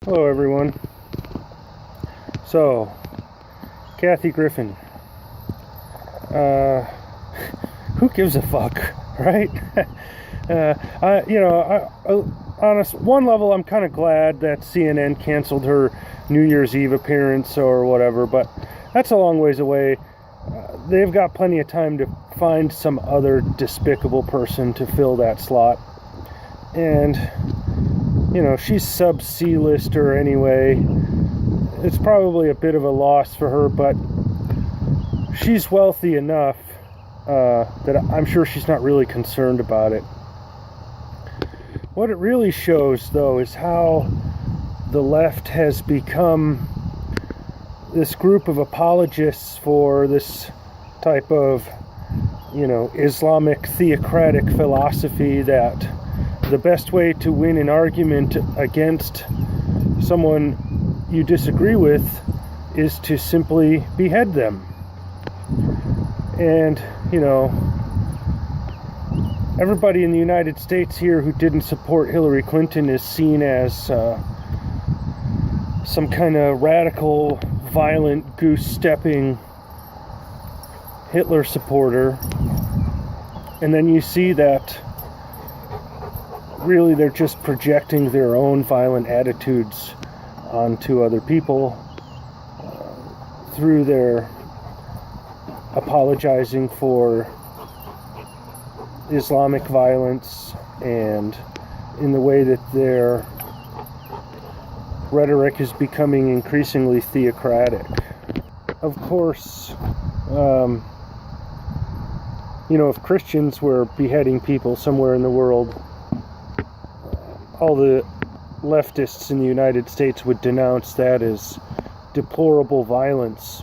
Hello everyone. So, Kathy Griffin. Who gives a fuck, right? On one level, I'm kind of glad that CNN canceled her New Year's Eve appearance or whatever, but that's a long ways away. They've got plenty of time to find some other despicable person to fill that slot. And, she's sub-C-lister anyway. It's probably a bit of a loss for her, but she's wealthy enough that I'm sure she's not really concerned about it. What it really shows, though, is how the left has become this group of apologists for this type of, Islamic theocratic philosophy that the best way to win an argument against someone you disagree with is to simply behead them. And, everybody in the United States here who didn't support Hillary Clinton is seen as some kind of radical, violent, goose-stepping Hitler supporter. And then you see that really they're just projecting their own violent attitudes onto other people through their apologizing for Islamic violence and in the way that their rhetoric is becoming increasingly theocratic. Of course, if Christians were beheading people somewhere in the world, all the leftists in the United States would denounce that as deplorable violence.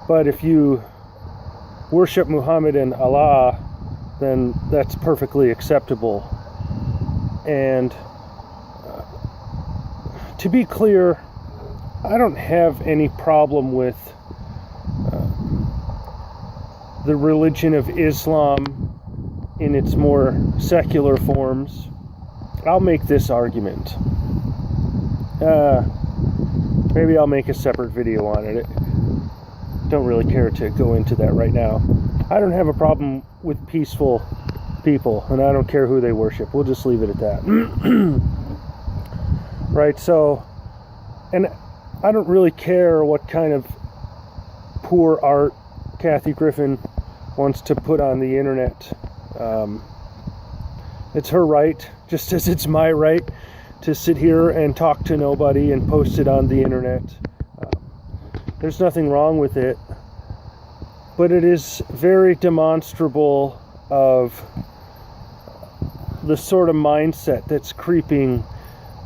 But if you worship Muhammad and Allah, then that's perfectly acceptable. And to be clear, I don't have any problem with the religion of Islam in its more secular forms. I'll make this argument. Maybe I'll make a separate video on it. Don't really care to go into that right now. I don't have a problem with peaceful people, and I don't care who they worship. We'll just leave it at that. Right, so, and I don't really care what kind of poor art Kathy Griffin wants to put on the internet. It's her right, just as it's my right to sit here and talk to nobody and post it on the internet. There's nothing wrong with it, but it is very demonstrable of the sort of mindset that's creeping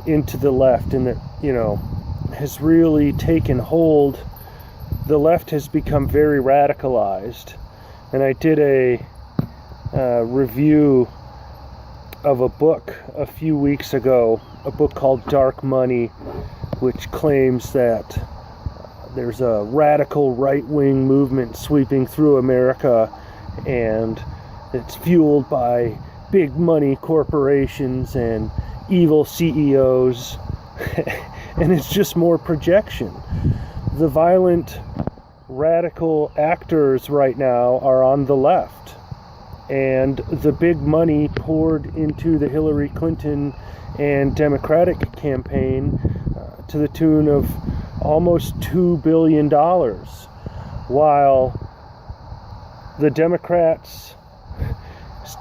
into the left and that, has really taken hold. The left has become very radicalized. And I did a review of a book a few weeks ago, a book called Dark Money, which claims that there's a radical right-wing movement sweeping through America, and it's fueled by big money corporations and evil CEOs, and it's just more projection. The violent, radical actors right now are on the left, and the big money poured into the Hillary Clinton and Democratic campaign to the tune of almost $2 billion, while the Democrats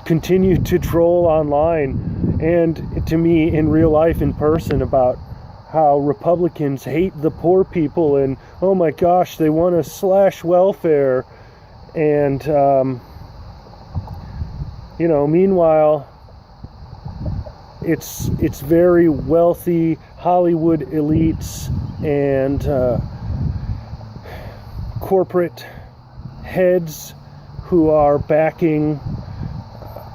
continue to troll online and to me in real life in person about how Republicans hate the poor people and, oh my gosh, they want to slash welfare. And, meanwhile, it's very wealthy Hollywood elites and corporate heads who are backing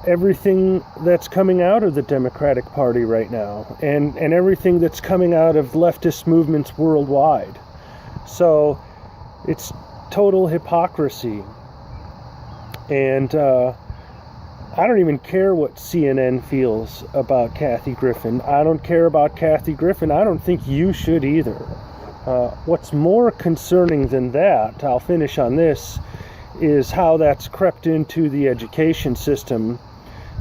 everything that's coming out of the Democratic Party right now, and everything that's coming out of leftist movements worldwide. So it's total hypocrisy. And I don't even care what CNN feels about Kathy Griffin. I don't care about Kathy Griffin. I don't think you should either. What's more concerning than that, I'll finish on this, is how that's crept into the education system.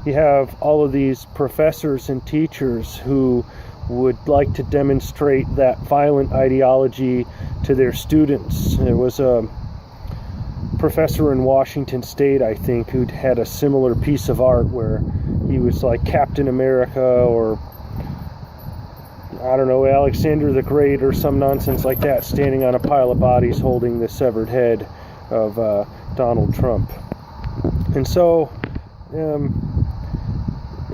You have all of these professors and teachers who would like to demonstrate that violent ideology to their students. There was a professor in Washington State, I think, who'd had a similar piece of art where he was like Captain America or, I don't know, Alexander the Great or some nonsense like that, standing on a pile of bodies holding the severed head of Donald Trump. And so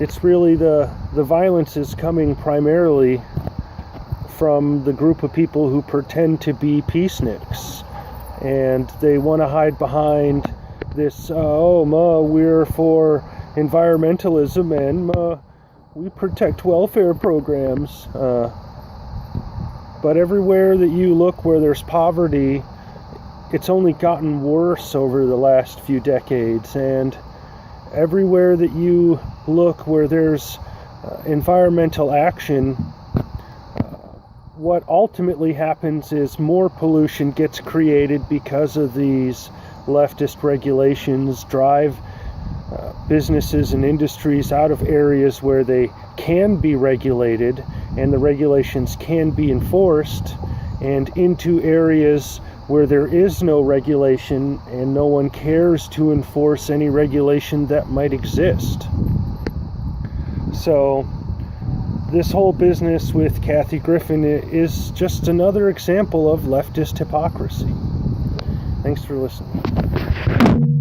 it's really the violence is coming primarily from the group of people who pretend to be peaceniks, and they want to hide behind this, we're for environmentalism and we protect welfare programs. But everywhere that you look where there's poverty, it's only gotten worse over the last few decades, and everywhere that you look where there's environmental action, what ultimately happens is more pollution gets created because of these leftist regulations drive businesses and industries out of areas where they can be regulated and the regulations can be enforced, and into areas where there is no regulation and no one cares to enforce any regulation that might exist. So this whole business with Kathy Griffin is just another example of leftist hypocrisy. Thanks for listening.